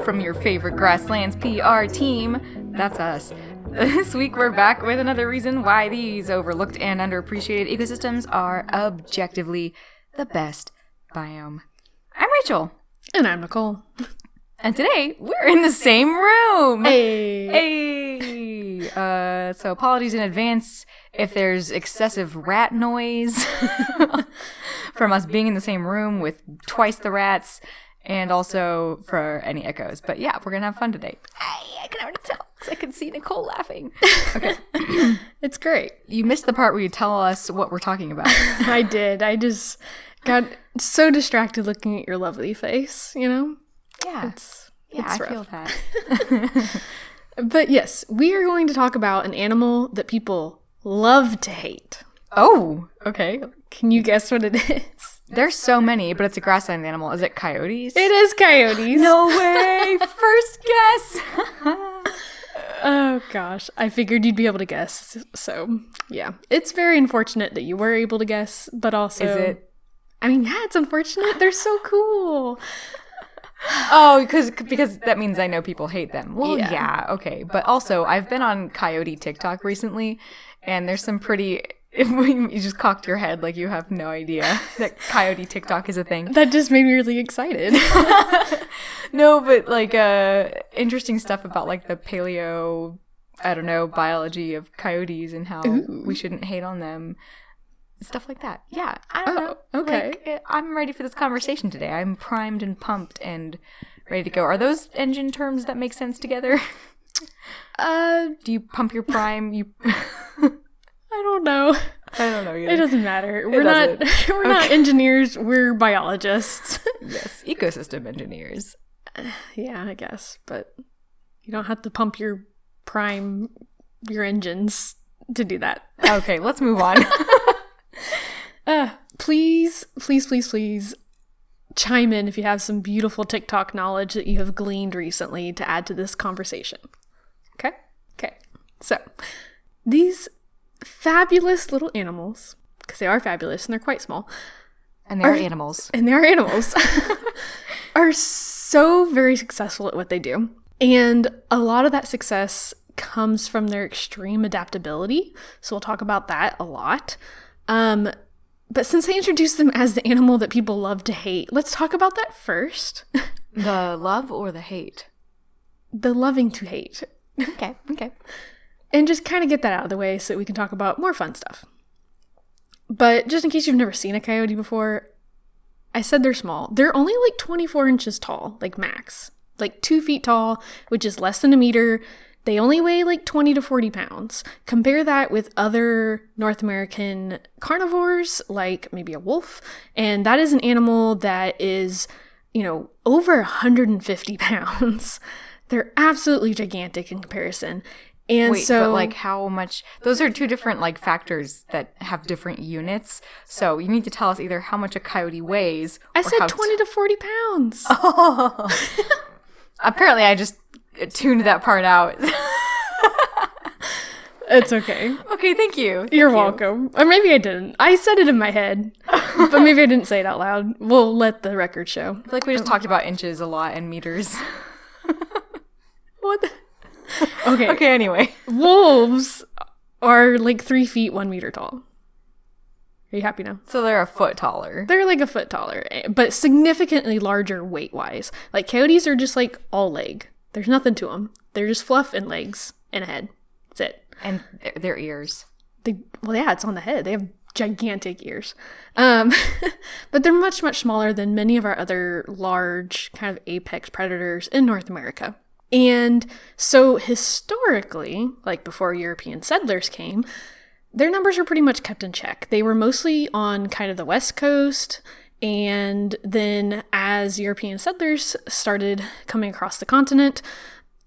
from your favorite Grasslands PR team. That's us. This week we're back with another reason why these overlooked and underappreciated ecosystems are objectively the best biome. I'm Rachel. And I'm Nicole. And today we're in the same room. Hey. So apologies in advance if there's excessive rat noise from us being in the same room with twice the rats, and also for any echoes. But yeah, we're gonna have fun today. I can already tell because I can see Nicole laughing. Okay. It's great. You missed the part where you tell us what we're talking about. I did. I just got so distracted looking at your lovely face, you know? Yeah. It's I rough. feel that. But yes, we are going to talk about an animal that people love to hate. Oh, okay. Can you guess what it is? There's so many, but it's a grassland animal. Is it coyotes? It is coyotes. No way! First guess! Oh gosh, I figured you'd be able to guess. So yeah, it's very unfortunate that you were able to guess, but also... Is it? I mean, yeah, it's unfortunate. They're so cool. Oh, because that means I know people hate them. Well, Yeah. yeah, okay. But also, I've been on coyote TikTok recently, and there's some pretty... You just cocked your head like you have no idea that coyote TikTok is a thing. That just made me really excited. No, but like interesting stuff about like the paleo, I don't know, biology of coyotes and how we shouldn't hate on them. Stuff like that. Yeah, I don't know. Okay. Like, I'm ready for this conversation today. I'm primed and pumped and ready to go. Are those engine terms that make sense together? Do you pump your prime? I don't know. I don't know either. It doesn't matter. It doesn't. We're not engineers. We're biologists. Yes, ecosystem engineers. Yeah, I guess. But you don't have to pump your engines to do that. Okay, let's move on. Please chime in if you have some beautiful TikTok knowledge that you have gleaned recently to add to this conversation. Okay? Okay. So, these fabulous little animals, because they are fabulous and they're quite small. And they're animals. And they are animals. Are so very successful at what they do. And a lot of that success comes from their extreme adaptability. So we'll talk about that a lot. But since I introduced them as the animal that people love to hate, let's talk about that first. The love or the hate? The loving to hate. Okay. And just kind of get that out of the way so we can talk about more fun stuff. But just in case you've never seen a coyote before, I said they're small. They're only like 24 inches tall, like max. Like 2 feet tall, which is less than a meter. They only weigh like 20 to 40 pounds. Compare that with other North American carnivores, like maybe a wolf. And that is an animal that is, over 150 pounds. They're absolutely gigantic in comparison. And wait, but like how much? Those are two different like factors that have different units. So you need to tell us either how much a coyote weighs. I said 20 to 40 pounds. Oh. Apparently, I just tuned that part out. It's okay. Okay, thank you. You're welcome. Or maybe I didn't. I said it in my head, but maybe I didn't say it out loud. We'll let the record show. I feel like we just talked about inches a lot and meters. What? Okay. Okay, anyway. Wolves are like 3 feet, 1 meter tall. Are you happy now? So they're a foot taller. They're like a foot taller, but significantly larger weight-wise. Like coyotes are just like all leg. There's nothing to them. They're just fluff and legs and a head. That's it. And their ears. Well, yeah, it's on the head. They have gigantic ears. But they're much, much smaller than many of our other large kind of apex predators in North America. And so historically, like before European settlers came, their numbers were pretty much kept in check. They were mostly on kind of the West Coast. And then as European settlers started coming across the continent,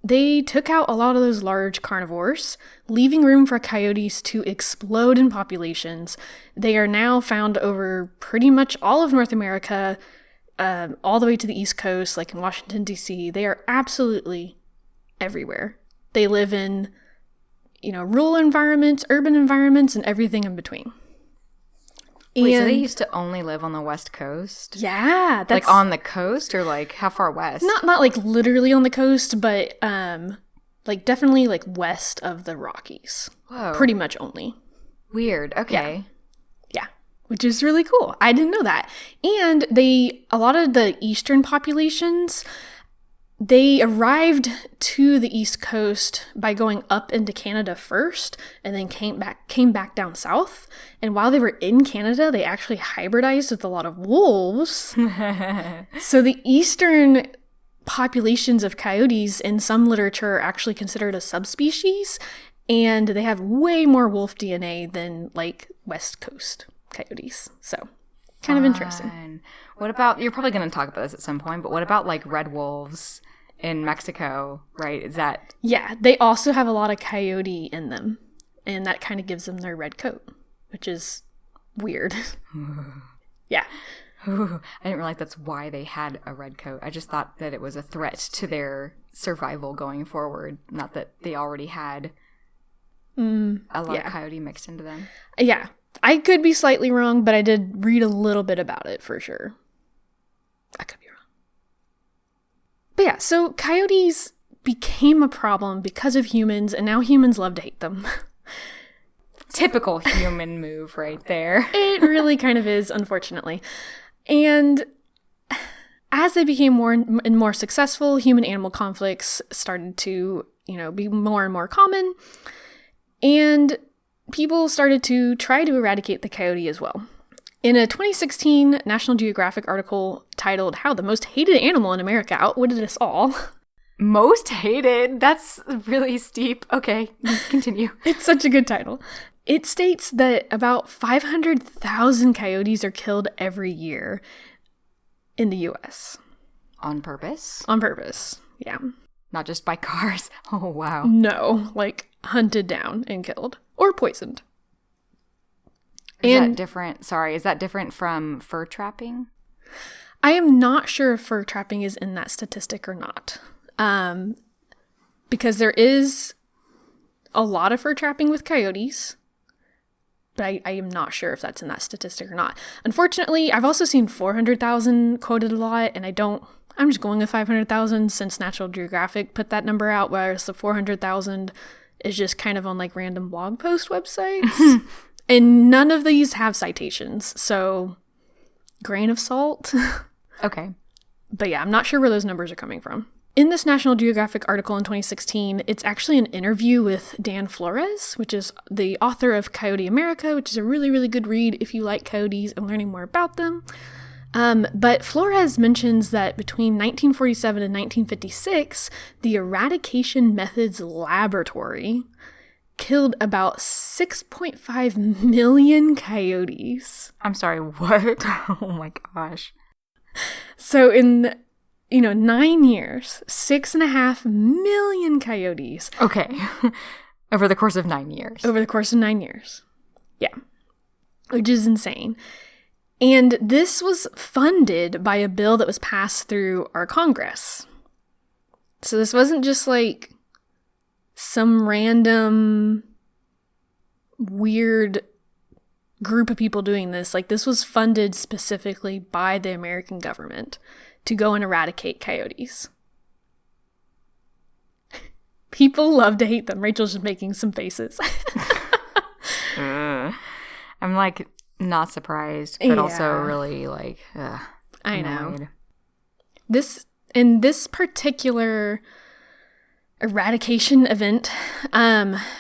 they took out a lot of those large carnivores, leaving room for coyotes to explode in populations. They are now found over pretty much all of North America, all the way to the East Coast, like in Washington, D.C. They are absolutely everywhere. They live in, rural environments, urban environments, and everything in between. Wait, so they used to only live on the West Coast? Yeah, that's like on the coast, or like how far west? not like literally on the coast, but like definitely like west of the Rockies. Whoa. Pretty much only. Weird. Okay. Yeah, which is really cool. I didn't know that. And a lot of the eastern populations, they arrived to the East Coast by going up into Canada first and then came back down south. And while they were in Canada, they actually hybridized with a lot of wolves. So the eastern populations of coyotes in some literature are actually considered a subspecies, and they have way more wolf DNA than like West Coast coyotes. So kind of interesting. What about, you're probably going to talk about this at some point, but what about like red wolves in Mexico, right? Is that... Yeah, they also have a lot of coyote in them, and that kind of gives them their red coat, which is weird. Yeah. Ooh, I didn't realize that's why they had a red coat. I just thought that it was a threat to their survival going forward, not that they already had a lot of coyote mixed into them. Yeah. I could be slightly wrong, but I did read a little bit about it for sure. I could be wrong. But yeah, so coyotes became a problem because of humans, and now humans love to hate them. Typical human move right there. It really kind of is, unfortunately. And as they became more and more successful, human-animal conflicts started to, be more and more common. And people started to try to eradicate the coyote as well. In a 2016 National Geographic article titled "How the Most Hated Animal in America Outwitted Us All." Most hated? That's really steep. Okay, continue. It's such a good title. It states that about 500,000 coyotes are killed every year in the U.S. On purpose? On purpose, yeah. Not just by cars? Oh, wow. No, like hunted down and killed. Or poisoned. Is that different from fur trapping? I am not sure if fur trapping is in that statistic or not. Because there is a lot of fur trapping with coyotes. But I am not sure if that's in that statistic or not. Unfortunately, I've also seen 400,000 quoted a lot, and I'm just going with 500,000 since National Geographic put that number out, whereas the 400,000 is just kind of on like random blog post websites. And none of these have citations, so grain of salt. Okay. But yeah, I'm not sure where those numbers are coming from. In this National Geographic article in 2016, it's actually an interview with Dan Flores, which is the author of Coyote America, which is a really, really good read if you like coyotes and learning more about them. But Flores mentions that between 1947 and 1956, the Eradication Methods Laboratory killed about 6.5 million coyotes. I'm sorry, what? Oh my gosh. So in 9 years, 6.5 million coyotes. Okay. Over the course of 9 years. Over the course of 9 years. Yeah. Which is insane. And this was funded by a bill that was passed through our Congress. So this wasn't just like some random weird group of people doing this. Like, this was funded specifically by the American government to go and eradicate coyotes. People love to hate them. Rachel's just making some faces. I'm like not surprised, but also really like I know. annoyed. This particular eradication event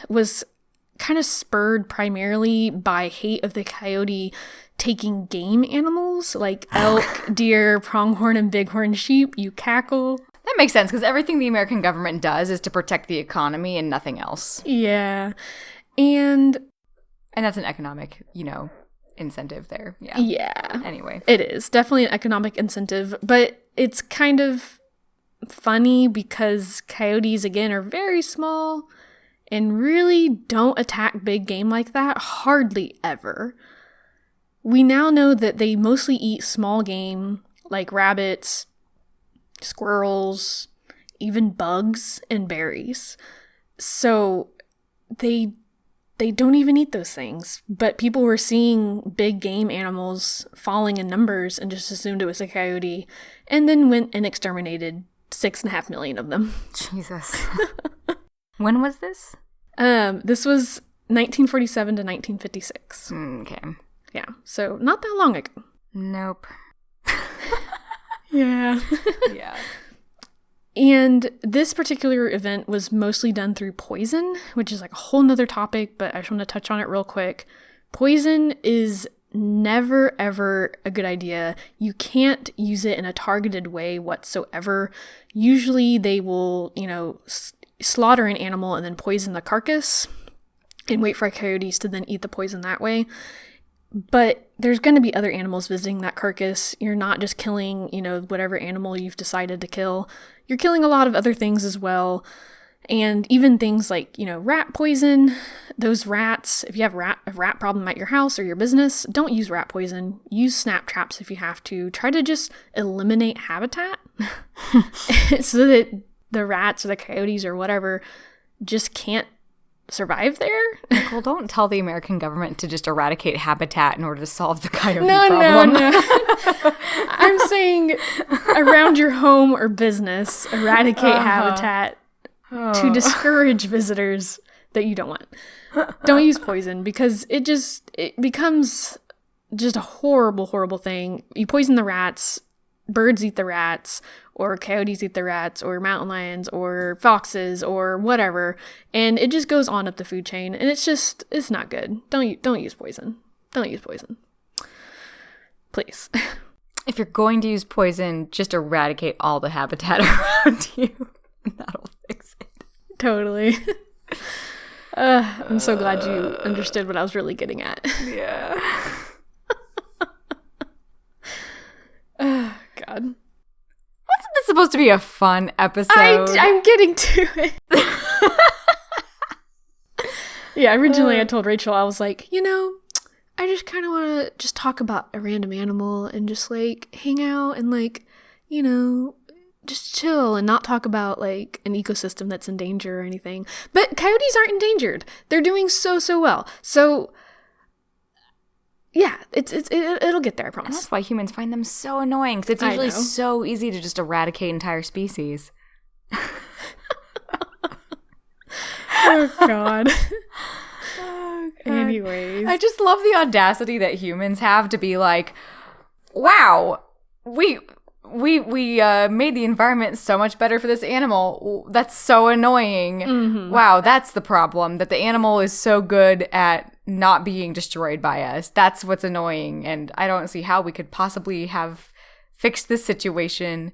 was kind of spurred primarily by hate of the coyote taking game animals like elk, deer, pronghorn, and bighorn sheep. You cackle. That makes sense, because everything the American government does is to protect the economy and nothing else. Yeah. And that's an economic, incentive there. Yeah. Yeah. Anyway. It is definitely an economic incentive, but it's kind of funny because coyotes, again, are very small and really don't attack big game like that, hardly ever. We now know that they mostly eat small game like rabbits, squirrels, even bugs and berries. So they they don't even eat those things. But people were seeing big game animals falling in numbers and just assumed it was a coyote, and then went and exterminated 6.5 million of them. Jesus. When was this? This was 1947 to 1956. Okay. Yeah, so not that long ago. Nope. Yeah. Yeah. And this particular event was mostly done through poison, which is like a whole nother topic, but I just want to touch on it real quick. Poison is never, ever a good idea. You can't use it in a targeted way whatsoever. Usually they will, slaughter an animal and then poison the carcass and wait for coyotes to then eat the poison that way. But there's going to be other animals visiting that carcass. You're not just killing, whatever animal you've decided to kill. You're killing a lot of other things as well. And even things like, rat poison. Those rats, if you have a rat problem at your house or your business, don't use rat poison. Use snap traps if you have to. Try to just eliminate habitat so that the rats or the coyotes or whatever just can't survive there. Well, don't tell the American government to just eradicate habitat in order to solve the coyote problem. No. I'm saying around your home or business, eradicate habitat to discourage visitors that you don't want. Don't use poison because it becomes just a horrible, horrible thing. You poison the rats, birds eat the rats, or coyotes eat the rats, or mountain lions, or foxes, or whatever, and it just goes on up the food chain, and it's not good. Don't use poison. Don't use poison. Please. If you're going to use poison, just eradicate all the habitat around you, and that'll fix it. Totally. I'm so glad you understood what I was really getting at. Yeah. God. Wasn't this supposed to be a fun episode? I'm getting to it. Yeah, originally I told Rachel, I was like, I just kind of want to just talk about a random animal and just like hang out and like, just chill and not talk about like an ecosystem that's in danger or anything. But coyotes aren't endangered. They're doing so well. So yeah, it'll get there, I promise. And that's why humans find them so annoying, because it's usually so easy to just eradicate entire species. Oh, God. Anyways. I just love the audacity that humans have to be like, wow, we made the environment so much better for this animal. That's so annoying. Mm-hmm. Wow, that's the problem, that the animal is so good at not being destroyed by us. That's what's annoying, and I don't see how we could possibly have fixed this situation,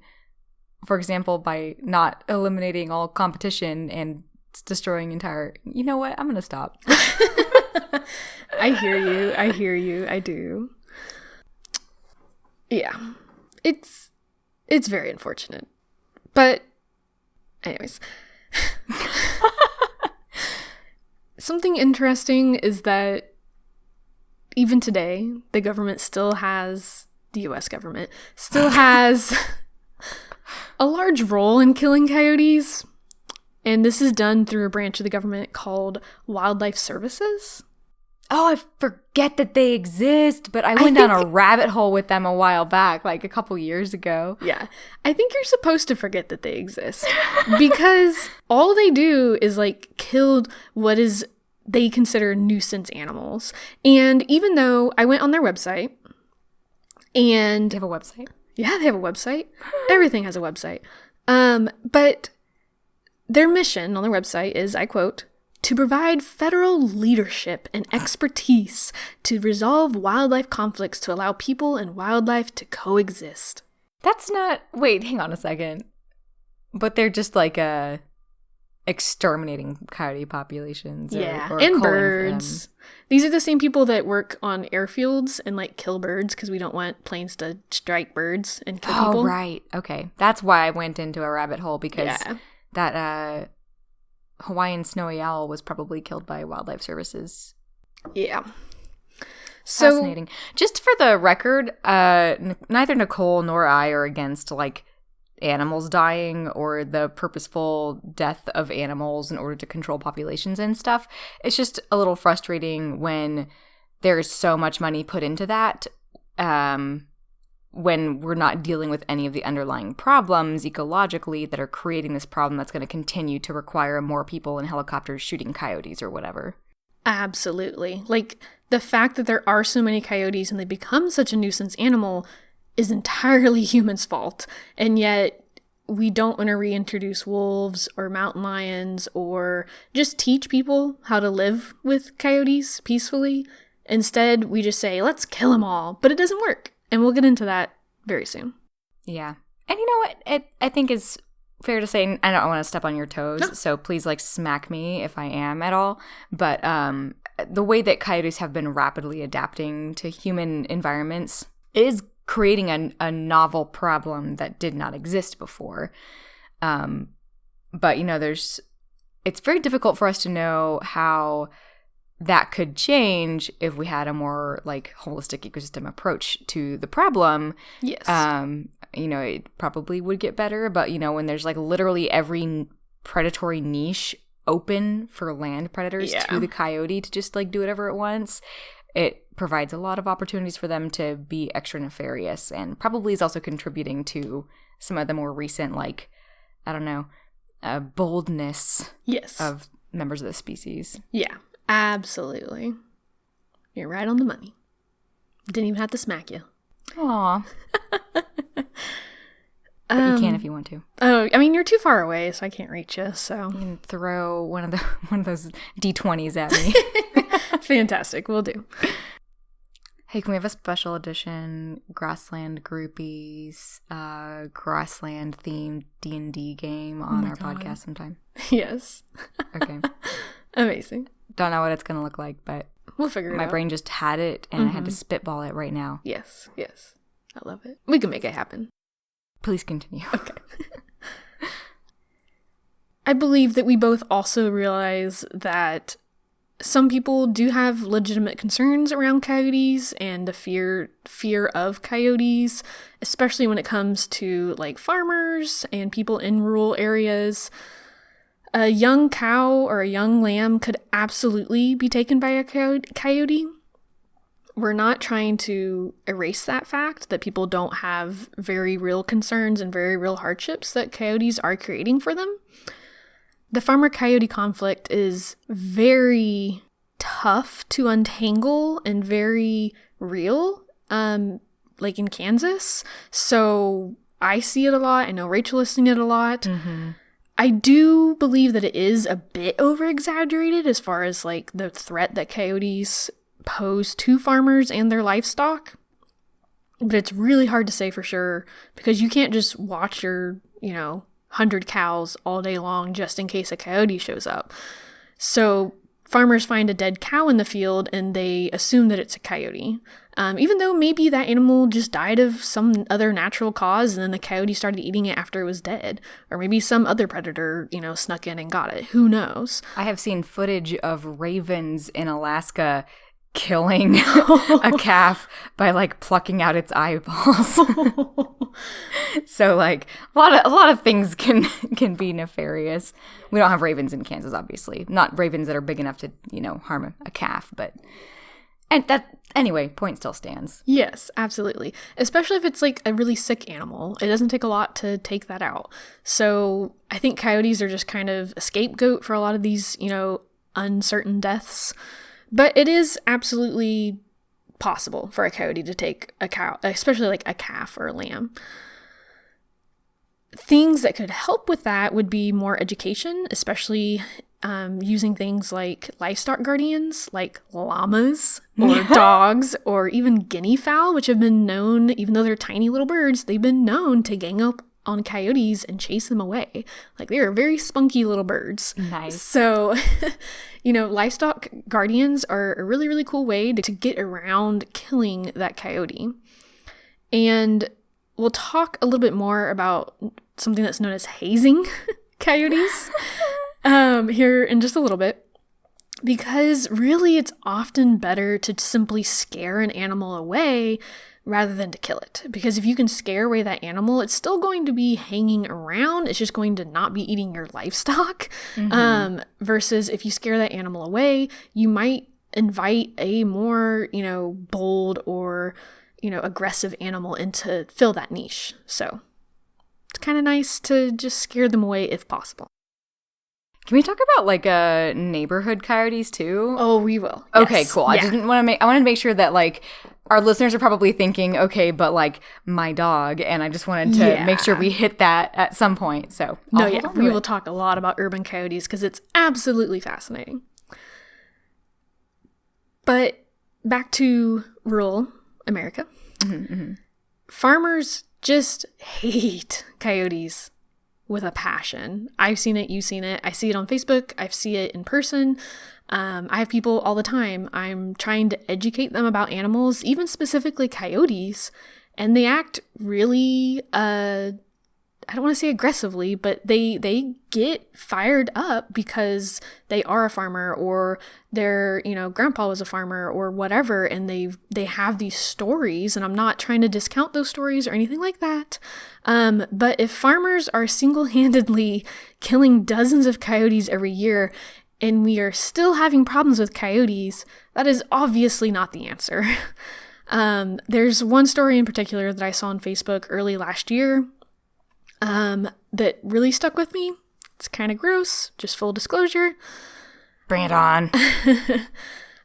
for example, by not eliminating all competition and destroying entire... You know what? I'm going to stop. I hear you. I do. Yeah. It's very unfortunate. But anyways. Something interesting is that even today, the government still has, the U.S. government still has a large role in killing coyotes. And this is done through a branch of the government called Wildlife Services. Oh, I forget that they exist, but I went down a rabbit hole with them a while back, like a couple years ago. Yeah. I think you're supposed to forget that they exist because all they do is like kill what is they consider nuisance animals. And even though I went on their website and... They have a website? Yeah, they have a website. Everything has a website. But their mission on their website is, I quote, to provide federal leadership and expertise to resolve wildlife conflicts to allow people and wildlife to coexist. That's not... Wait, hang on a second. But they're just like exterminating coyote populations. Or and birds. These are the same people that work on airfields and like kill birds because we don't want planes to strike birds and kill people. Oh, right. Okay. That's why I went into a rabbit hole, because that Hawaiian snowy owl was probably killed by Wildlife Services. Yeah. So, fascinating. Just for the record, neither Nicole nor I are against like animals dying or the purposeful death of animals in order to control populations and stuff. It's just a little frustrating when there's so much money put into that, when we're not dealing with any of the underlying problems ecologically that are creating this problem that's going to continue to require more people in helicopters shooting coyotes or whatever. Absolutely. Like, the fact that there are so many coyotes and they become such a nuisance animal is entirely humans' fault. And yet we don't want to reintroduce wolves or mountain lions or just teach people how to live with coyotes peacefully. Instead, we just say, let's kill them all. But it doesn't work. And we'll get into that very soon. Yeah. And you know what? I think it's fair to say, I don't want to step on your toes, no. So please, like, smack me if I am at all. But the way that coyotes have been rapidly adapting to human environments is creating a novel problem that did not exist before. But, you know, it's very difficult for us to know how that could change if we had a more, like, holistic ecosystem approach to the problem. Yes. You know, it probably would get better, but, you know, when there's, like, literally every predatory niche open for land predators to the coyote to just, like, do whatever it wants, it provides a lot of opportunities for them to be extra nefarious, and probably is also contributing to some of the more recent, like, I don't know, boldness of members of the species. Yeah, absolutely. You're right on the money. Didn't even have to smack you. Aw. But you can if you want to. Oh, I mean, you're too far away, so I can't reach you. So you can throw one of those D20s at me. Fantastic, we'll do. Hey, can we have a special edition Grassland Groupies, Grassland themed D&D game on our podcast sometime? Yes. Okay. Amazing. Don't know what it's gonna look like, but we'll figure it out. My brain just had it, and I had to spitball it right now. Yes. I love it. We can make it happen. Please continue. Okay. I believe that we both also realize that some people do have legitimate concerns around coyotes and the fear of coyotes, especially when it comes to, like, farmers and people in rural areas. A young cow or a young lamb could absolutely be taken by a coyote. We're not trying to erase that fact that people don't have very real concerns and very real hardships that coyotes are creating for them. The farmer-coyote conflict is very tough to untangle and very real, like in Kansas. So I see it a lot. I know Rachel is seeing it a lot. Mm-hmm. I do believe that it is a bit over-exaggerated as far as, like, the threat that coyotes pose to farmers and their livestock. But it's really hard to say for sure because you can't just watch your, 100 cows all day long just in case a coyote shows up. So farmers find a dead cow in the field and they assume that it's a coyote. Even though maybe that animal just died of some other natural cause and then the coyote started eating it after it was dead. Or maybe some other predator, snuck in and got it. Who knows? I have seen footage of ravens in Alaska killing a calf by, like, plucking out its eyeballs. So, like, a lot of things can be nefarious. We don't have ravens in Kansas, obviously. Not ravens that are big enough to, harm a calf, but anyway, point still stands. Yes, absolutely. Especially if it's, like, a really sick animal. It doesn't take a lot to take that out. So I think coyotes are just kind of a scapegoat for a lot of these, uncertain deaths. But it is absolutely possible for a coyote to take a cow, especially like a calf or a lamb. Things that could help with that would be more education, especially using things like livestock guardians, like llamas or dogs or even guinea fowl, which have been known, even though they're tiny little birds, they've been known to gang up on coyotes and chase them away. Like, they are very spunky little birds. Nice. So, livestock guardians are a really, really cool way to get around killing that coyote. And we'll talk a little bit more about something that's known as hazing coyotes here in just a little bit. Because really, it's often better to simply scare an animal away rather than to kill it. Because if you can scare away that animal, it's still going to be hanging around. It's just going to not be eating your livestock. Versus if you scare that animal away, you might invite a more, bold or, aggressive animal in to fill that niche. So it's kind of nice to just scare them away if possible. Can we talk about like neighborhood coyotes too? Oh, we will. Okay, Yes. cool. Yeah. I wanted to make sure that like our listeners are probably thinking, okay, but like my dog, and I just wanted to make sure we hit that at some point. So We will talk a lot about urban coyotes because it's absolutely fascinating. But back to rural America. Farmers just hate coyotes with a passion. I've seen it, you've seen it. I see it on Facebook. I see it in person. I have people all the time. I'm trying to educate them about animals, even specifically coyotes, and they act really, I don't want to say aggressively, but they get fired up because they are a farmer or their, grandpa was a farmer or whatever, and they have these stories, and I'm not trying to discount those stories or anything like that. But if farmers are single-handedly killing dozens of coyotes every year and we are still having problems with coyotes, that is obviously not the answer. There's one story in particular that I saw on Facebook early last year that really stuck with me. It's kind of gross, just full disclosure. Bring it on.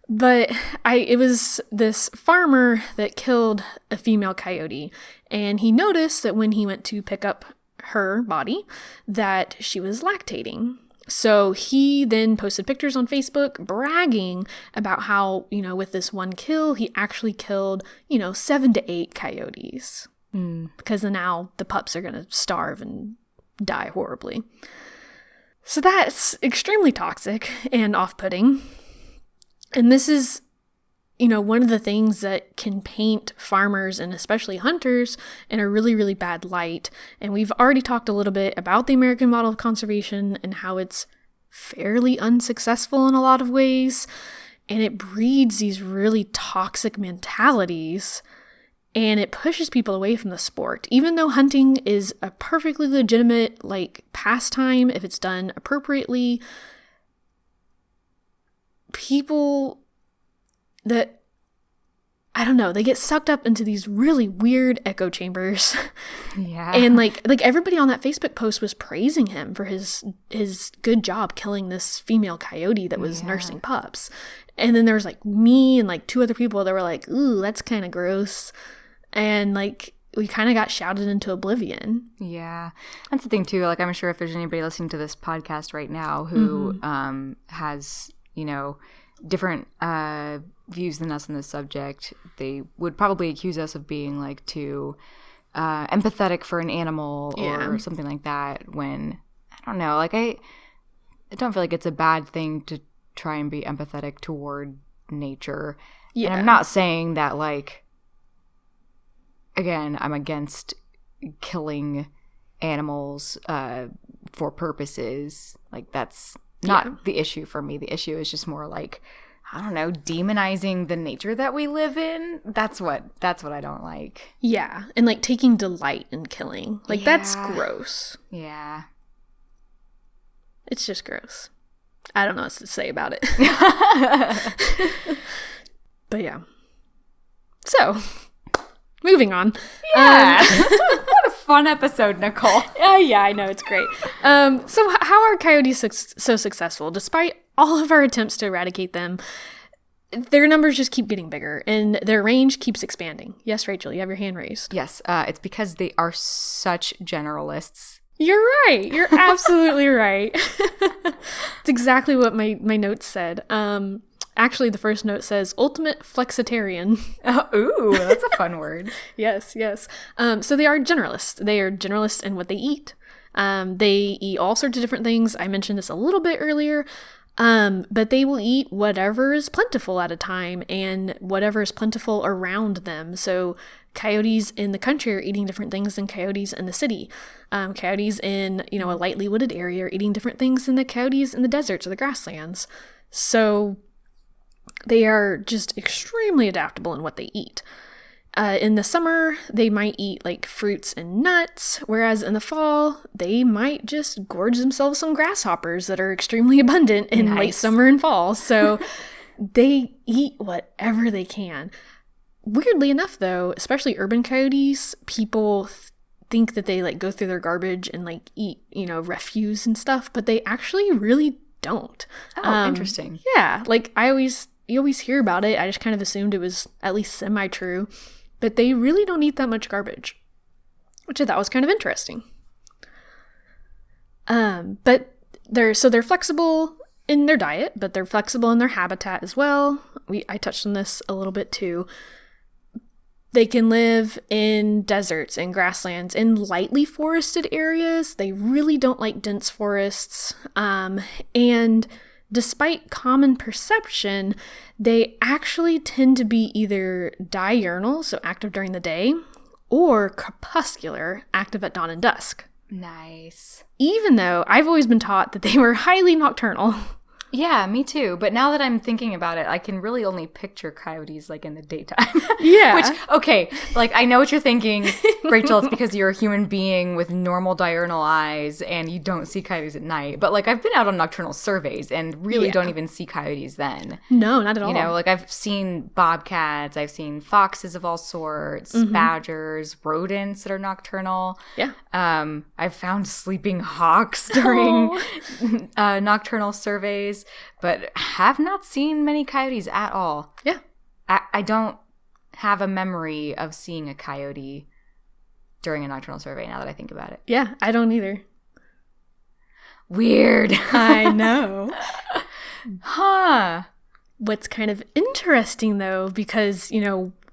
But it was this farmer that killed a female coyote, and he noticed that when he went to pick up her body, that she was lactating. So he then posted pictures on Facebook bragging about how, with this one kill, he actually killed, 7 to 8 coyotes. Because now the pups are going to starve and die horribly. So that's extremely toxic and off-putting. And this is, one of the things that can paint farmers and especially hunters in a really, really bad light. And we've already talked a little bit about the American model of conservation and how it's fairly unsuccessful in a lot of ways. And it breeds these really toxic mentalities. And it pushes people away from the sport. Even though hunting is a perfectly legitimate, pastime if it's done appropriately, people that, they get sucked up into these really weird echo chambers. Yeah. And everybody on that Facebook post was praising him for his good job killing this female coyote that was nursing pups. And then there was me and 2 other people that were like, ooh, that's kind of gross. And we kind of got shouted into oblivion. Yeah. That's the thing too. I'm sure if there's anybody listening to this podcast right now who has, different views than us on this subject, they would probably accuse us of being too empathetic for an animal or something like that, when I don't know, I don't feel like it's a bad thing to try and be empathetic toward nature. And I'm not saying that again, I'm against killing animals for purposes. That's not the issue for me. The issue is just more I don't know, demonizing the nature that we live in. That's what I don't like. Yeah. And taking delight in killing. That's gross. Yeah. It's just gross. I don't know what to say about it. But yeah. So, moving on. Yeah. What a fun episode, Nicole. Yeah, I know. It's great. So how are coyotes so successful? Despite all of our attempts to eradicate them, their numbers just keep getting bigger and their range keeps expanding. Yes, Rachel, you have your hand raised. Yes, it's because they are such generalists. You're right. You're absolutely right. It's exactly what my notes said. Actually, the first note says ultimate flexitarian. Oh, ooh, that's a fun word. Yes. So they are generalists. They are generalists in what they eat. They eat all sorts of different things. I mentioned this a little bit earlier. But they will eat whatever is plentiful at a time and whatever is plentiful around them. So coyotes in the country are eating different things than coyotes in the city. Coyotes in, a lightly wooded area are eating different things than the coyotes in the deserts or the grasslands. So they are just extremely adaptable in what they eat. In the summer, they might eat like fruits and nuts, whereas in the fall, they might just gorge themselves some grasshoppers that are extremely abundant in late summer and fall. So they eat whatever they can. Weirdly enough, though, especially urban coyotes, people think that they like go through their garbage and like eat, refuse and stuff, but they actually really don't. Oh, interesting. Yeah, like you always hear about it. I just kind of assumed it was at least semi-true. But they really don't eat that much garbage, which I thought was kind of interesting. But they're flexible in their diet, but they're flexible in their habitat as well. I touched on this a little bit too. They can live in deserts and grasslands, in lightly forested areas. They really don't like dense forests. And despite common perception, they actually tend to be either diurnal, so active during the day, or crepuscular, active at dawn and dusk. Nice. Even though I've always been taught that they were highly nocturnal. Yeah, me too. But now that I'm thinking about it, I can really only picture coyotes like in the daytime. Yeah. Which, okay, like I know what you're thinking, Rachel. It's because you're a human being with normal diurnal eyes and you don't see coyotes at night. But like I've been out on nocturnal surveys and really don't even see coyotes then. No, not at all. Like I've seen bobcats, I've seen foxes of all sorts, badgers, rodents that are nocturnal. Yeah. I've found sleeping hawks during nocturnal surveys, but have not seen many coyotes at all. Yeah. I don't have a memory of seeing a coyote during a nocturnal survey now that I think about it. Yeah, I don't either. Weird. I know. Huh. What's kind of interesting, though, because,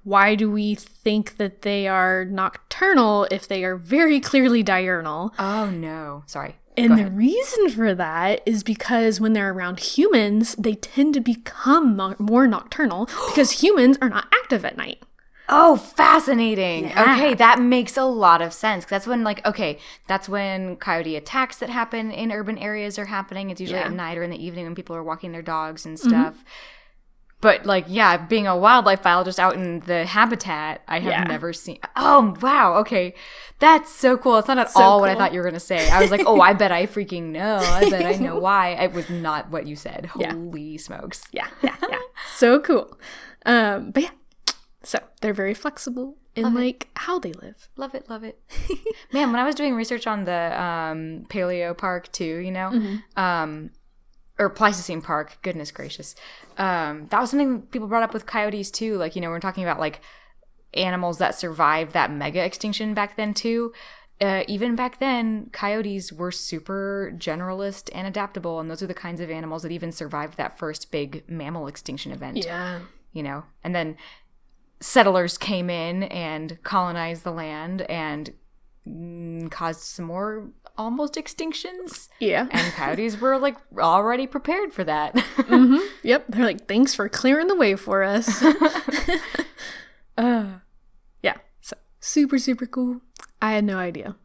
why do we think that they are nocturnal if they are very clearly diurnal? Oh, no. Sorry. And the reason for that is because when they're around humans, they tend to become more nocturnal because humans are not active at night. Oh, fascinating. Yeah. Okay, that makes a lot of sense. That's when, that's when coyote attacks that happen in urban areas are happening. It's usually at night or in the evening when people are walking their dogs and stuff. Mm-hmm. But, being a wildlife biologist out in the habitat, I have never seen... Oh, wow, okay. That's so cool. It's not at all what I thought you were going to say. I was like, I bet I freaking know. I bet I know why. It was not what you said. Holy smokes. Yeah. So cool. But yeah, so they're very flexible in, how they live. Love it. Man, when I was doing research on the Paleo Park, too, mm-hmm. Or Pleistocene Park, goodness gracious. That was something people brought up with coyotes too. We're talking about animals that survived that mega extinction back then too. Even back then, coyotes were super generalist and adaptable. And those are the kinds of animals that even survived that first big mammal extinction event. Yeah. And then settlers came in and colonized the land and caused some more almost extinctions. Yeah. And coyotes were already prepared for that. Mm-hmm. Yep. They're like, thanks for clearing the way for us. Yeah. So super, super cool. I had no idea.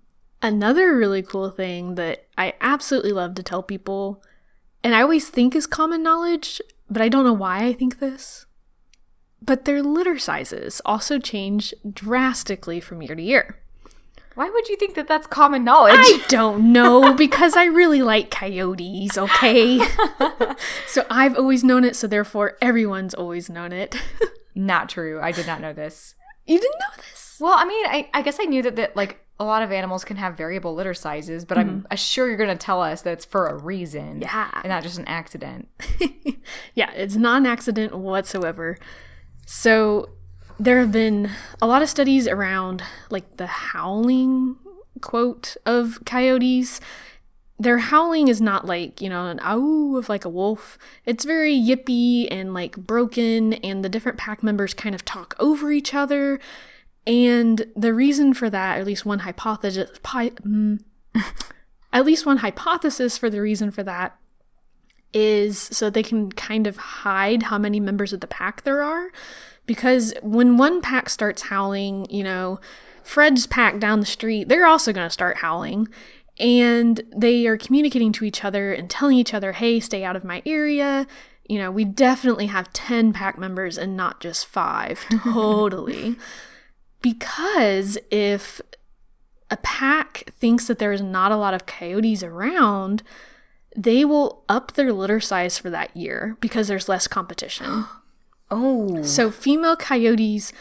Another really cool thing that I absolutely love to tell people, and I always think is common knowledge, but I don't know why I think this, but their litter sizes also change drastically from year to year. Why would you think that that's common knowledge? I don't know, because I really like coyotes, okay? So I've always known it, so therefore everyone's always known it. Not true. I did not know this. You didn't know this? Well, I mean, I guess I knew that a lot of animals can have variable litter sizes, but I'm sure you're going to tell us that it's for a reason. Yeah. And not just an accident. Yeah, it's not an accident whatsoever. So there have been a lot of studies around the howling quote of coyotes. Their howling is not an ow of a wolf. It's very yippy and broken, and the different pack members kind of talk over each other. And the reason for that, at least one hypothesis for the reason for that, is so they can kind of hide how many members of the pack there are. Because when one pack starts howling, Fred's pack down the street, they're also going to start howling. And they are communicating to each other and telling each other, hey, stay out of my area. we definitely have 10 pack members and not just 5. Totally. Because if a pack thinks that there is not a lot of coyotes around, they will up their litter size for that year because there's less competition. Oh. So female coyotes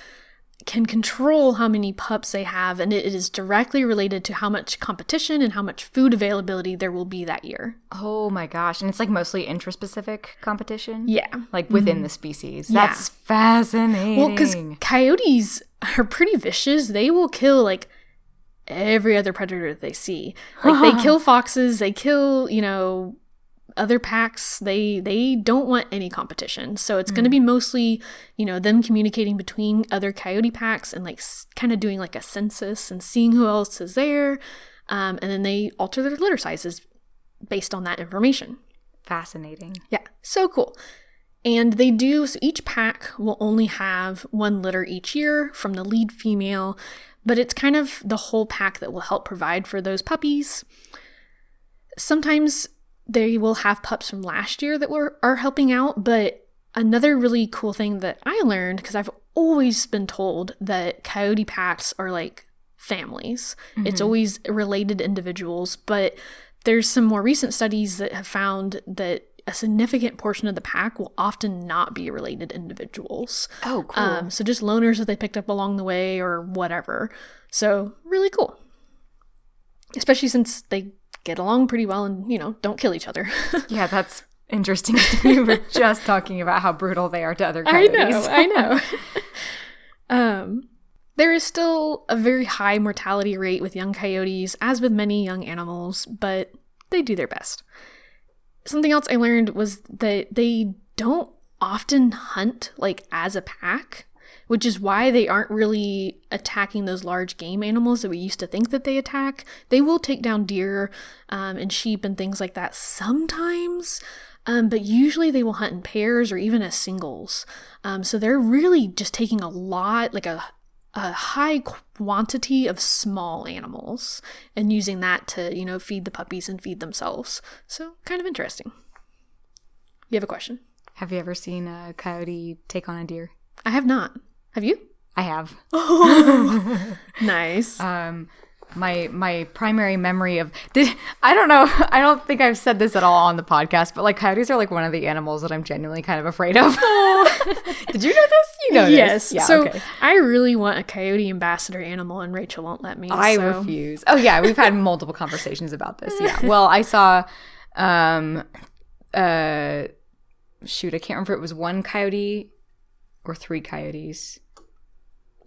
can control how many pups they have, and it is directly related to how much competition and how much food availability there will be that year. Oh my gosh. And it's like mostly intraspecific competition? Yeah. Like within the species. That's fascinating. Well, because coyotes are pretty vicious. They will kill like every other predator that they see. Like they kill foxes, they kill, other packs. They don't want any competition. So it's going to be mostly, them communicating between other coyote packs and like kind of doing like a census and seeing who else is there. And then they alter their litter sizes based on that information. Fascinating. Yeah, so cool. And they do, so each pack will only have 1 litter each year from the lead female, but it's kind of the whole pack that will help provide for those puppies. Sometimes they will have pups from last year that are helping out, but another really cool thing that I learned, because I've always been told that coyote packs are like families. Mm-hmm. It's always related individuals, but there's some more recent studies that have found that a significant portion of the pack will often not be related individuals. Oh, cool. So just loners that they picked up along the way or whatever. So really cool. Especially since they get along pretty well and, don't kill each other. Yeah, that's interesting. We were just talking about how brutal they are to other coyotes. I know. There is still a very high mortality rate with young coyotes, as with many young animals, but they do their best. Something else I learned was that they don't often hunt like as a pack, which is why they aren't really attacking those large game animals that we used to think that they attack. They will take down deer and sheep and things like that sometimes, but usually they will hunt in pairs or even as singles. So they're really just taking a lot, like a high quantity of small animals and using that to, feed the puppies and feed themselves. So kind of interesting. You have a question? Have you ever seen a coyote take on a deer? I have not. Have you? I have. Oh, nice. My primary memory of I don't know, I don't think I've said this at all on the podcast, but like coyotes are like one of the animals that I'm genuinely kind of afraid of. Did you know this? You know yes. this. Yeah, so okay. I really want a coyote ambassador animal and Rachel won't let me. I refuse. Oh yeah, we've had multiple conversations about this. Yeah. Well, I saw shoot, I can't remember if it was 1 coyote or 3 coyotes.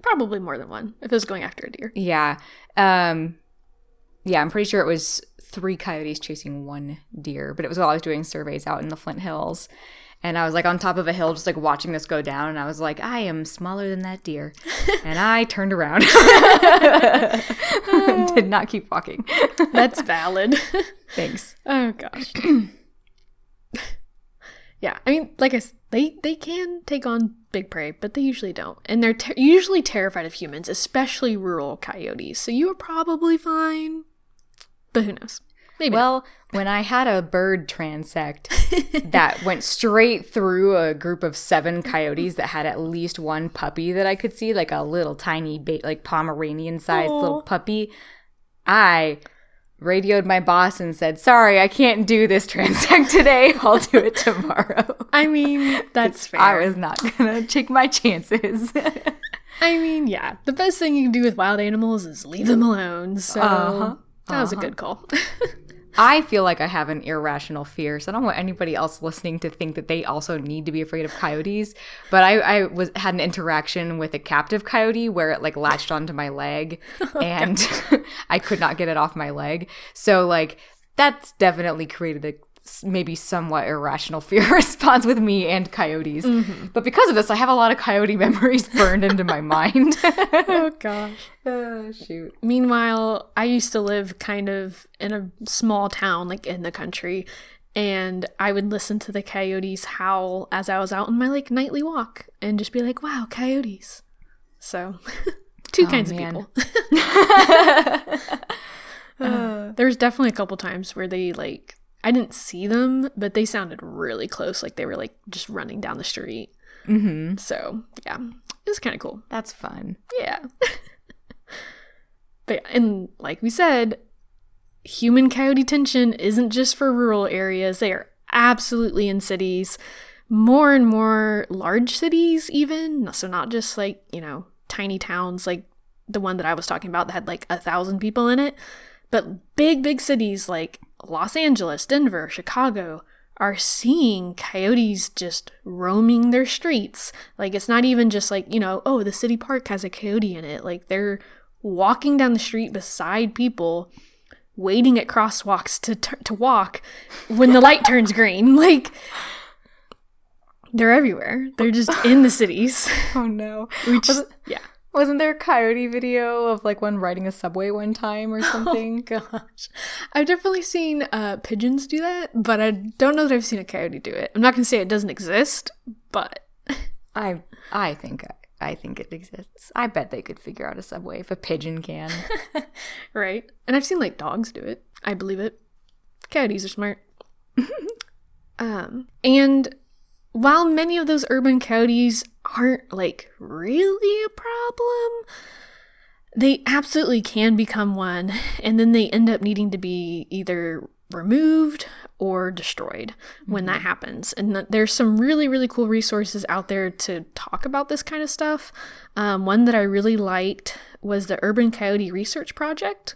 Probably more than 1 if it was going after a deer. Yeah. Yeah, I'm pretty sure it was 3 coyotes chasing 1 deer, but it was while I was doing surveys out in the Flint Hills. And I was like on top of a hill just like watching this go down, and I was like, I am smaller than that deer. And I turned around. Did not keep walking. That's valid. Thanks. Oh gosh. Yeah, I mean, like I said, they can take on big prey, but they usually don't. And they're usually terrified of humans, especially rural coyotes. So you were probably fine. But who knows? Maybe. Well, when I had a bird transect that went straight through a group of 7 coyotes that had at least 1 puppy that I could see, like a little tiny, like Pomeranian-sized little puppy, I radioed my boss and said, sorry, I can't do this transect today. I'll do it tomorrow. I mean, that's fair. I was not going to take my chances. I mean, yeah. The best thing you can do with wild animals is leave them alone. So that was a good call. I feel like I have an irrational fear, so I don't want anybody else listening to think that they also need to be afraid of coyotes. But I had an interaction with a captive coyote where it like latched onto my leg, and I could not get it off my leg. So like that's definitely created a maybe somewhat irrational fear response with me and coyotes. Mm-hmm. But because of this, I have a lot of coyote memories burned into my mind. Oh gosh. Oh, shoot. Meanwhile, I used to live kind of in a small town, like in the country, and I would listen to the coyotes howl as I was out on my like nightly walk and just be like, wow, coyotes. So two kinds of people. There's definitely a couple times where they like I didn't see them, but they sounded really close, like they were like just running down the street. So yeah, it was kind of cool. That's fun. Yeah. But and like we said, human coyote tension isn't just for rural areas. They are absolutely in cities, more and more large cities even. So not just like, you know, tiny towns like the one that I was talking about that had like 1,000 people in it, but big cities like Los Angeles, Denver, Chicago are seeing coyotes just roaming their streets. Like it's not even just like, you know, oh, the city park has a coyote in it. Like they're walking down the street beside people, waiting at crosswalks to walk when the light turns green. Like they're everywhere. They're just in the cities. Oh no. Yeah. Wasn't there a coyote video of like one riding a subway one time or something? Oh gosh. I've definitely seen pigeons do that, but I don't know that I've seen a coyote do it. I'm not going to say it doesn't exist, but I think it exists. I bet they could figure out a subway if a pigeon can. Right. And I've seen like dogs do it. I believe it. Coyotes are smart. And while many of those urban coyotes aren't like really a problem, they absolutely can become one, and then they end up needing to be either removed or destroyed when that happens. And there's some really cool resources out there to talk about this kind of stuff. One that I really liked was the Urban Coyote Research Project.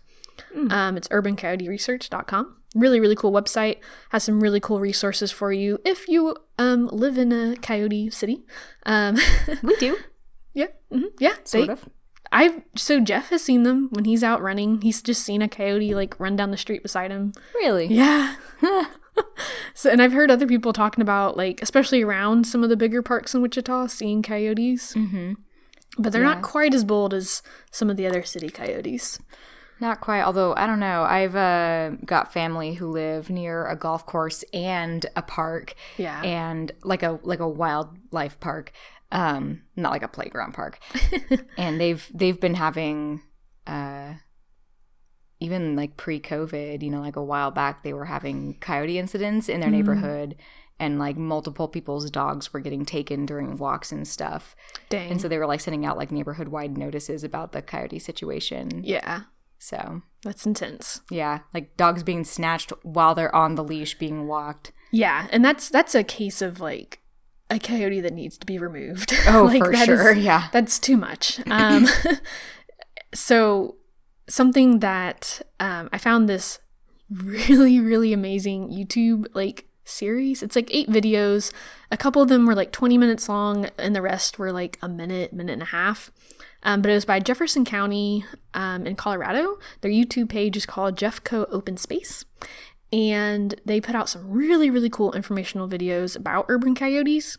It's urbancoyoteresearch.com. Really cool website. Has some really cool resources for you if you live in a coyote city. We do. Yeah. Yeah. Sort of. So Jeff has seen them when he's out running. He's just seen a coyote like run down the street beside him. Really? Yeah. So, and I've heard other people talking about, like, especially around some of the bigger parks in Wichita, seeing coyotes. But they're not quite as bold as some of the other city coyotes. Not quite, although I don't know. I've got family who live near a golf course and a park. Yeah. And like a wildlife park. Not like a playground park. And they've been having even like pre-COVID, you know, like a while back, they were having coyote incidents in their neighborhood, and like multiple people's dogs were getting taken during walks and stuff. Dang. And so they were like sending out like neighborhood-wide notices about the coyote situation. Yeah. So that's intense. Yeah, like dogs being snatched while they're on the leash being walked. Yeah, and that's a case of like a coyote that needs to be removed. Oh, like, for sure. Yeah, that's too much. So something that I found this really amazing YouTube like series. It's like 8 videos. A couple of them were like 20 minutes long, and the rest were like a minute and a half. But it was by Jefferson County in Colorado. Their YouTube page is called Jeffco Open Space. And they put out some really cool informational videos about urban coyotes.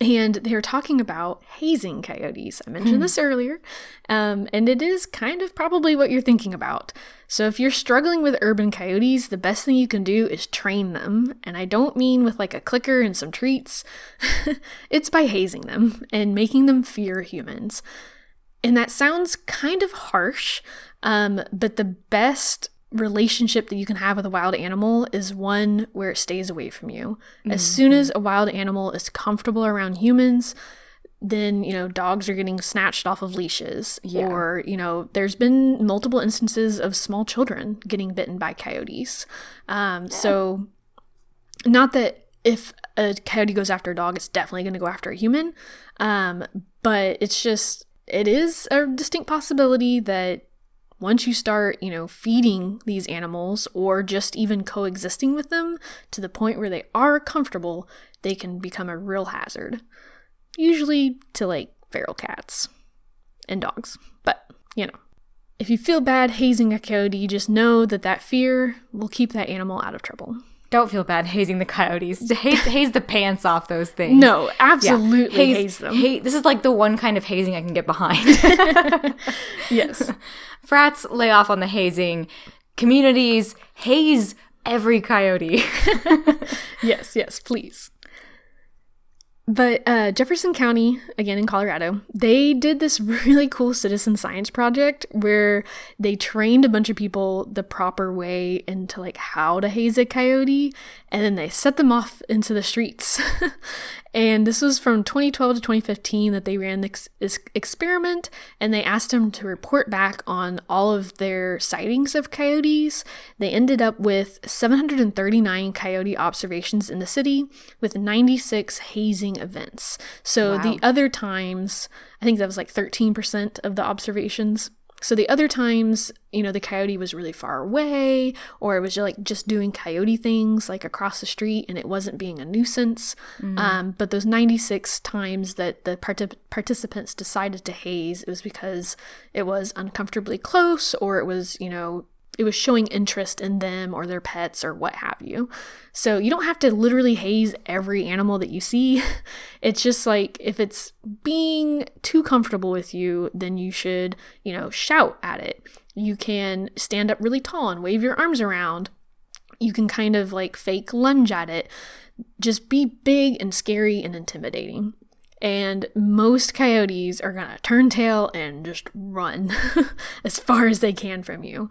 And they were talking about hazing coyotes. I mentioned this earlier. And it is kind of probably what you're thinking about. So if you're struggling with urban coyotes, the best thing you can do is train them. And I don't mean with like a clicker and some treats. It's by hazing them and making them fear humans. And that sounds kind of harsh, but the best relationship that you can have with a wild animal is one where it stays away from you. As soon as a wild animal is comfortable around humans, then, you know, dogs are getting snatched off of leashes. Yeah. Or, you know, there's been multiple instances of small children getting bitten by coyotes. So not that if a coyote goes after a dog, it's definitely going to go after a human. But it's just, it is a distinct possibility that once you start, you know, feeding these animals or just even coexisting with them to the point where they are comfortable, they can become a real hazard. Usually to like feral cats and dogs. But, you know, if you feel bad hazing a coyote, just know that that fear will keep that animal out of trouble. Don't feel bad hazing the coyotes. Haze the pants off those things. No, absolutely haze them. This is like the one kind of hazing I can get behind. Yes. Frats lay off on the hazing. Communities haze every coyote. Yes, please. But Jefferson County, again in Colorado, they did this really cool citizen science project where they trained a bunch of people the proper way into like how to haze a coyote, and then they set them off into the streets. And this was from 2012 to 2015 that they ran this experiment, and they asked them to report back on all of their sightings of coyotes. They ended up with 739 coyote observations in the city with 96 hazing events. So the other times, I think that was like 13% of the observations. So the other times, the coyote was really far away, or it was just doing coyote things like across the street and it wasn't being a nuisance. But those 96 times that the participants decided to haze, it was because it was uncomfortably close, or it was, it was showing interest in them or their pets or what have you. So you don't have to literally haze every animal that you see. It's just like if it's being too comfortable with you, then you should, shout at it. You can stand up really tall and wave your arms around. You can kind of like fake lunge at it. Just be big and scary and intimidating. And most coyotes are going to turn tail and just run as far as they can from you.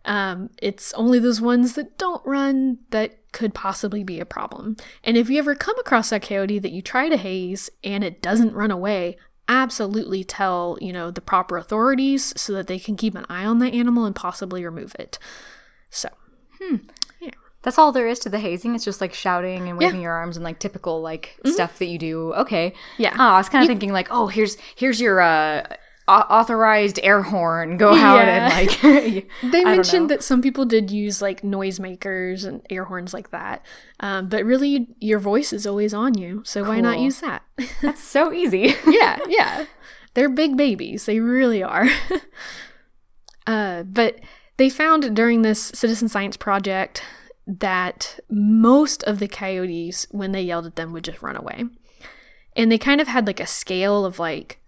It's only those ones that don't run that could possibly be a problem. And if you ever come across a coyote that you try to haze and it doesn't run away, absolutely tell, the proper authorities so that they can keep an eye on the animal and possibly remove it. So, yeah. That's all there is to the hazing. It's just like shouting and waving your arms and like typical like stuff that you do. Okay. Yeah. Oh, I was kind of thinking like, oh, here's your authorized air horn. Go out and like. They mentioned that some people did use like noisemakers and air horns like that, but really your voice is always on you, so why not use that? That's so easy. Yeah. They're big babies. They really are. But they found during this citizen science project that most of the coyotes, when they yelled at them, would just run away. And they kind of had like a scale of like,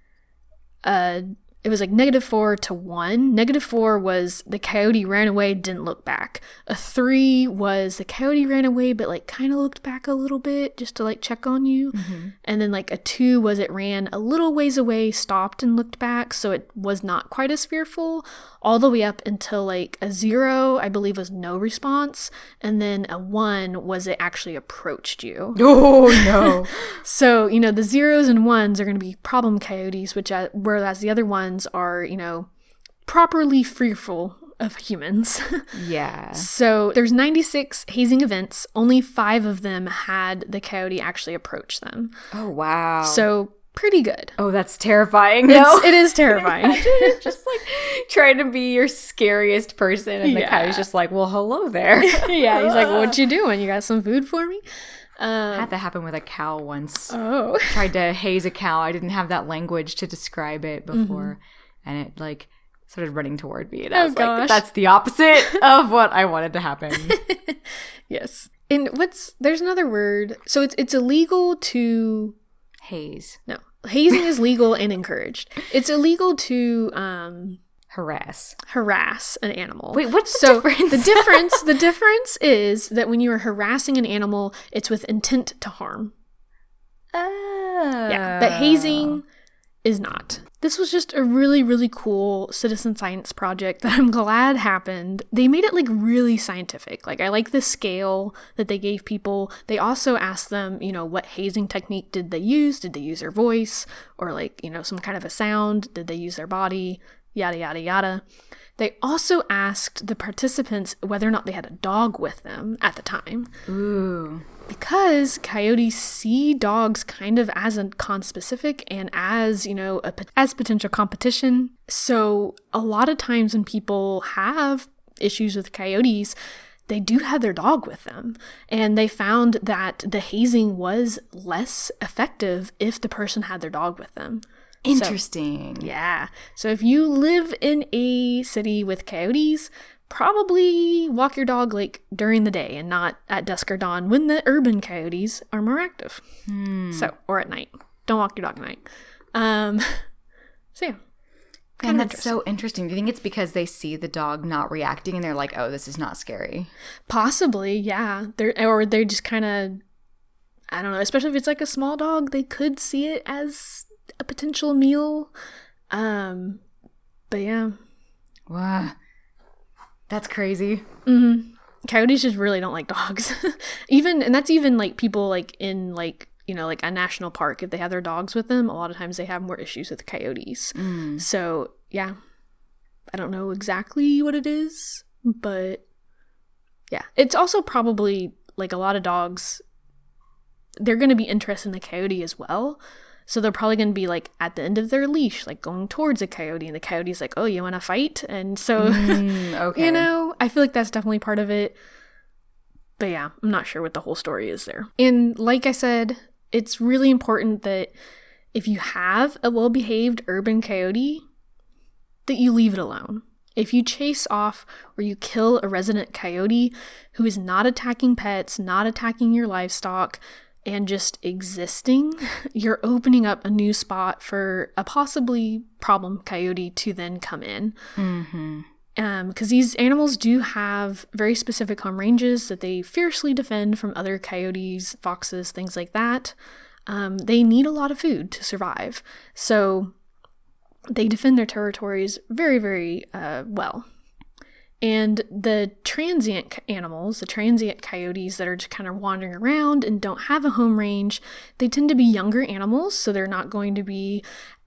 it was like -4 to 1. -4 was the coyote ran away, didn't look back. A 3 was the coyote ran away, but like kind of looked back a little bit just to like check on you. And then like a 2 was it ran a little ways away, stopped and looked back. So it was not quite as fearful, all the way up until like a 0, I believe, was no response. And then a 1 was it actually approached you. Oh, no. So, the 0s and 1s are going to be problem coyotes, whereas the other ones are, properly fearful of humans. Yeah. So there's 96 hazing events. Only 5 of them had the coyote actually approach them. Oh, wow. So pretty good. Oh, that's terrifying. It is terrifying. It's just like trying to be your scariest person, and the coyote's just like, well, hello there. Yeah, he's like, what you doing? You got some food for me? I had that happen with a cow once. Oh. Tried to haze a cow. I didn't have that language to describe it before. And it like started running toward me. And I was like, that's the opposite of what I wanted to happen. Yes. And there's another word. So it's illegal to haze. No. Hazing is legal and encouraged. It's illegal to harass an animal. Wait, what's the difference? The difference is that when you are harassing an animal, it's with intent to harm. Oh. Yeah, but hazing is not. This was just a really, really cool citizen science project that I'm glad happened. They made it like really scientific. Like I like the scale that they gave people. They also asked them, what hazing technique did they use? Did they use their voice or like, some kind of a sound? Did they use their body? Yada, yada, yada. They also asked the participants whether or not they had a dog with them at the time. Ooh. Because coyotes see dogs kind of as a conspecific and as, as potential competition. So a lot of times when people have issues with coyotes, they do have their dog with them. And they found that the hazing was less effective if the person had their dog with them. Interesting. So, yeah. So if you live in a city with coyotes, probably walk your dog like during the day and not at dusk or dawn when the urban coyotes are more active. So, or at night. Don't walk your dog at night. So yeah. And that's so interesting. Do you think it's because they see the dog not reacting and they're like, oh, this is not scary? Possibly, yeah. They just kind of I don't know, especially if it's like a small dog, they could see it as a potential meal. But yeah. Wow. That's crazy. Mm-hmm. Coyotes just really don't like dogs. And that's even like people like in like, you know, like a national park, if they have their dogs with them, a lot of times they have more issues with coyotes. So yeah, I don't know exactly what it is, but yeah, it's also probably like a lot of dogs, they're going to be interested in the coyote as well. So they're probably going to be like at the end of their leash, like going towards a coyote, and the coyote's like, oh, you want to fight? And so, okay. you know, I feel like that's definitely part of it. But yeah, I'm not sure what the whole story is there. And like I said, it's really important that if you have a well-behaved urban coyote, that you leave it alone. If you chase off or you kill a resident coyote who is not attacking pets, not attacking your livestock, and just existing, you're opening up a new spot for a possibly problem coyote to then come in. Because these animals do have very specific home ranges that they fiercely defend from other coyotes, foxes, things like that. They need a lot of food to survive. So they defend their territories very, very well. And the transient animals, the transient coyotes that are just kind of wandering around and don't have a home range, they tend to be younger animals, so they're not going to be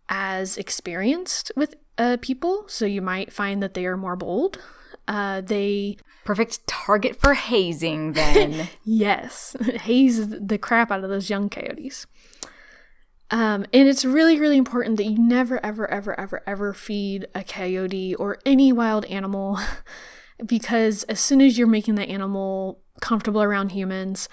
as experienced with people. So you might find that they are more bold. Perfect target for hazing, then. Yes, haze the crap out of those young coyotes. And it's really, really important that you never, ever, ever, ever, ever feed a coyote or any wild animal, because as soon as you're making that animal comfortable around humans,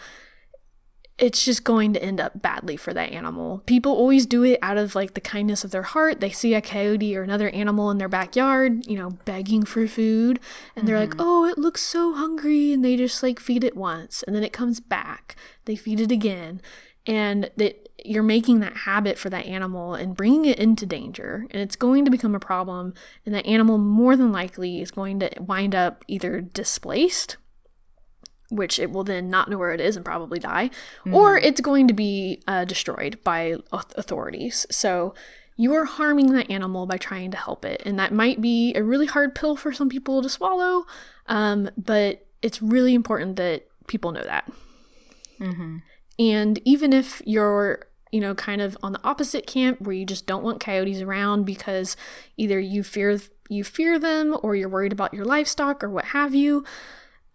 it's just going to end up badly for that animal. People always do it out of like the kindness of their heart. They see a coyote or another animal in their backyard, you know, begging for food, and they're like, oh, it looks so hungry, and they just like feed it once, and then it comes back. They feed it again. And that you're making that habit for that animal and bringing it into danger, and it's going to become a problem, and that animal more than likely is going to wind up either displaced, which it will then not know where it is and probably die, or it's going to be destroyed by authorities. So you are harming that animal by trying to help it, and that might be a really hard pill for some people to swallow, but it's really important that people know that. And even if you're, you know, kind of on the opposite camp where you just don't want coyotes around because either you fear them or you're worried about your livestock or what have you,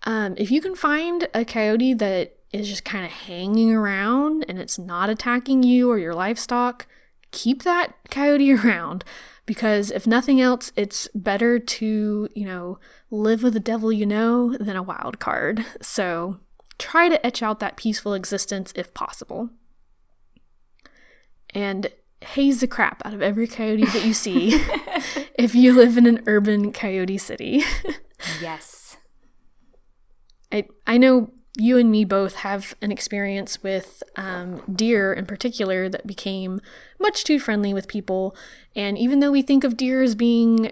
if you can find a coyote that is just kind of hanging around and it's not attacking you or your livestock, keep that coyote around, because if nothing else, it's better to, you know, live with the devil you know than a wild card. So try to etch out that peaceful existence if possible. And haze the crap out of every coyote that you see if you live in an urban coyote city. Yes. I know you and me both have an experience with deer in particular that became much too friendly with people. And even though we think of deer as being,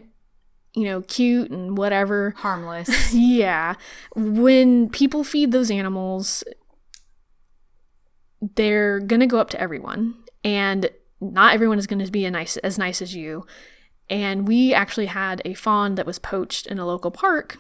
you know, cute and whatever, harmless. Yeah. When people feed those animals, they're going to go up to everyone, and not everyone is going to be as nice as you. And we actually had a fawn that was poached in a local park,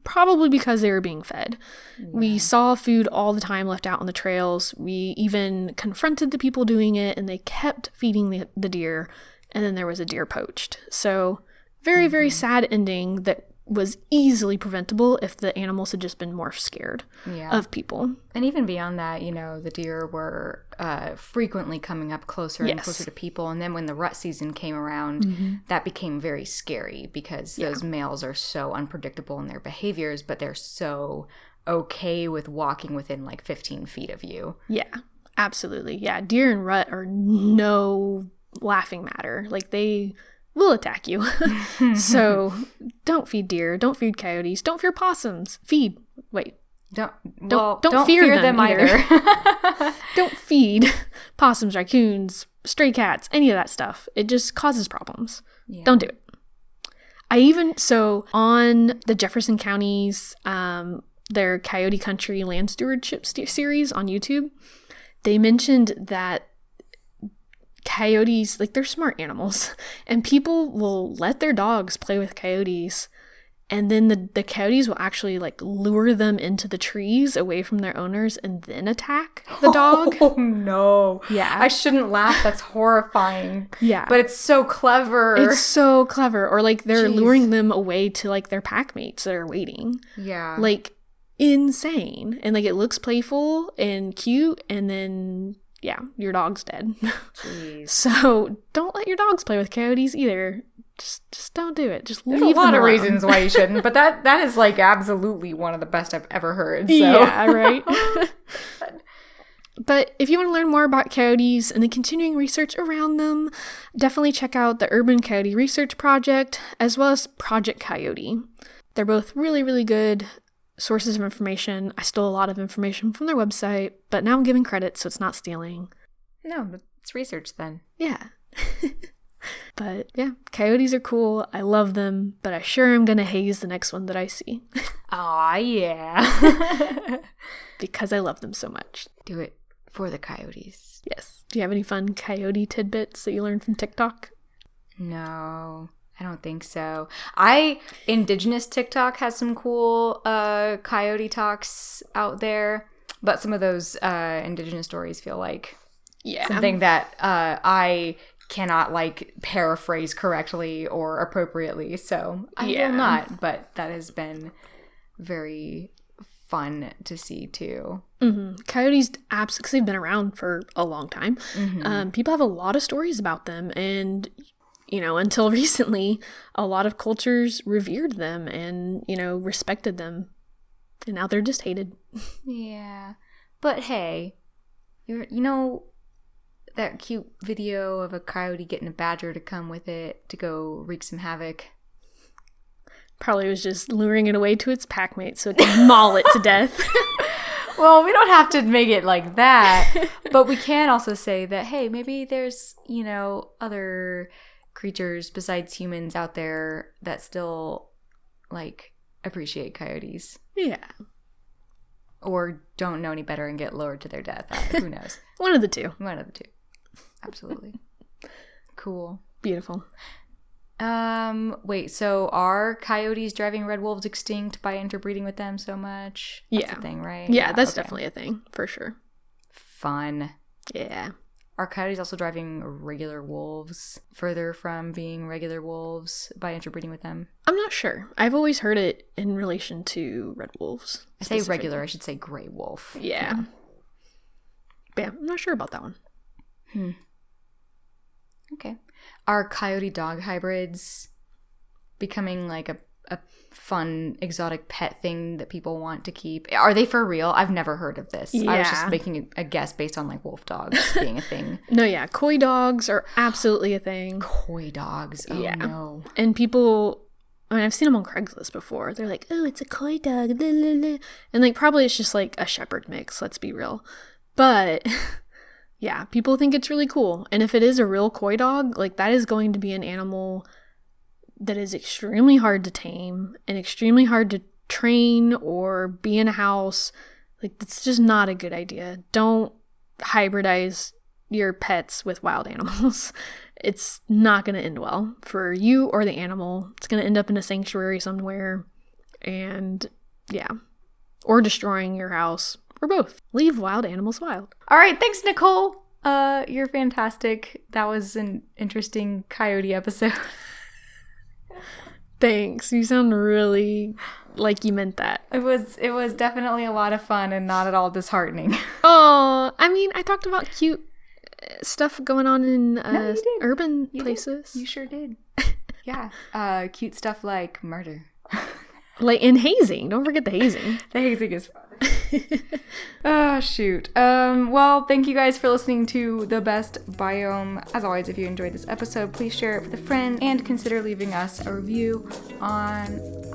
probably because they were being fed. Yeah. We saw food all the time left out on the trails. We even confronted the people doing it, and they kept feeding the deer, and then there was a deer poached. So very, very sad ending that was easily preventable if the animals had just been more scared of people. And even beyond that, you know, the deer were frequently coming up closer and closer to people. And then when the rut season came around, that became very scary because those males are so unpredictable in their behaviors, but they're so okay with walking within like 15 feet of you. Yeah, absolutely. Yeah, deer and rut are no laughing matter. Like, they will attack you. So don't feed deer, don't feed coyotes, don't fear possums. Don't fear them either. Don't feed possums, raccoons, stray cats, any of that stuff. It just causes problems. Yeah. Don't do it. So on the Jefferson County's their Coyote Country Land Stewardship series on YouTube, they mentioned that coyotes, like, they're smart animals, and people will let their dogs play with coyotes, and then the coyotes will actually, like, lure them into the trees away from their owners and then attack the dog. Oh, no. Yeah. I shouldn't laugh. That's horrifying. Yeah. But it's so clever. It's so clever. Or, like, they're Jeez. luring them away to, like, their pack mates that are waiting. Yeah. Like, insane. And, like, it looks playful and cute, and then, yeah, your dog's dead. Jeez. So don't let your dogs play with coyotes either. Just don't do it. Just There's leave a lot them of alone. reasons why you shouldn't, but that is, like, absolutely one of the best I've ever heard. So. Yeah, right? But if you want to learn more about coyotes and the continuing research around them, definitely check out the Urban Coyote Research Project, as well as Project Coyote. They're both really, really good sources of information. I stole a lot of information from their website, but now I'm giving credit, so it's not stealing. No, but it's research then. Yeah. But yeah, coyotes are cool. I love them, but I sure am going to haze the next one that I see. Aw, yeah. Because I love them so much. Do it for the coyotes. Yes. Do you have any fun coyote tidbits that you learned from TikTok? No, I don't think so. Indigenous TikTok has some cool coyote talks out there, but some of those indigenous stories feel like something that I cannot, like, paraphrase correctly or appropriately, so I will not, but that has been very fun to see too. Mm-hmm. Coyotes, because they've been around for a long time, people have a lot of stories about them, and, you know, until recently, a lot of cultures revered them and, you know, respected them, and now they're just hated. Yeah, but hey, you know that cute video of a coyote getting a badger to come with it to go wreak some havoc? Probably was just luring it away to its pack mate so it can maul it to death. Well, we don't have to make it like that, but we can also say that, hey, maybe there's, you know, other creatures besides humans out there that still, like, appreciate coyotes. Yeah. Or don't know any better and get lured to their death. Who knows? One of the two. One of the two. Absolutely. Cool. Beautiful. Wait, so are coyotes driving red wolves extinct by interbreeding with them so much? That's a thing, right? Yeah, that's definitely a thing, for sure. Fun. Yeah. Are coyotes also driving regular wolves further from being regular wolves by interbreeding with them? I'm not sure. I've always heard it in relation to red wolves. I say regular, I should say gray wolf. Yeah. Yeah, I'm not sure about that one. Okay. Are coyote dog hybrids becoming, like, a fun exotic pet thing that people want to keep? Are they for real? I've never heard of this. I was just making a guess based on, like, wolf dogs being a thing. No, yeah. Coy dogs are absolutely a thing. Coy dogs. Oh, no. And people, I mean, I've seen them on Craigslist before. They're like, oh, it's a coy dog. Blah, blah, blah. And, like, probably it's just, like, a shepherd mix. Let's be real. But yeah, people think it's really cool. And if it is a real coy dog, like, that is going to be an animal that is extremely hard to tame and extremely hard to train or be in a house. Like, it's just not a good idea. Don't hybridize your pets with wild animals. It's not going to end well for you or the animal. It's going to end up in a sanctuary somewhere, and yeah, or destroying your house, or both. Leave wild animals wild. All right, thanks, Nicole. You're fantastic. That was an interesting coyote episode. Thanks. You sound really like you meant that. It was definitely a lot of fun and not at all disheartening. Oh, I mean, I talked about cute stuff going on in urban places. You sure did. Yeah. Cute stuff like murder. Like in hazing. Don't forget the hazing. The hazing is fun. Oh, shoot. Well, thank you guys for listening to The Best Biome. As always, if you enjoyed this episode, please share it with a friend and consider leaving us a review on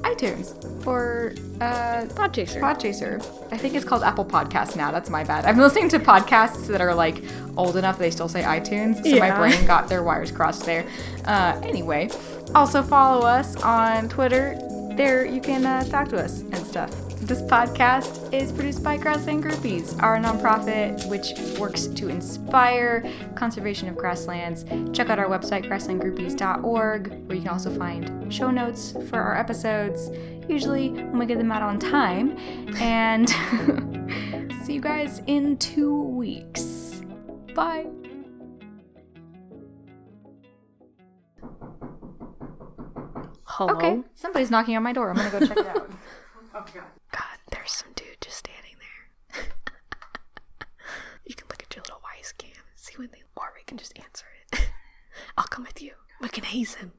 iTunes or Podchaser. I think it's called Apple Podcasts now. That's my bad. I've been listening to podcasts that are, like, old enough they still say iTunes, so my brain got their wires crossed there. Anyway, also follow us on Twitter. There you can talk to us and stuff. This podcast is produced by Grassland Groupies, our nonprofit which works to inspire conservation of grasslands. Check out our website, grasslandgroupies.org, where you can also find show notes for our episodes, usually when we get them out on time. And see you guys in 2 weeks. Bye. Hello? Okay, somebody's knocking on my door. I'm gonna go check it out. Oh, God, there's some dude just standing there. You can look at your little wise cam and see when they, or we can just answer it. I'll come with you. We can haze him.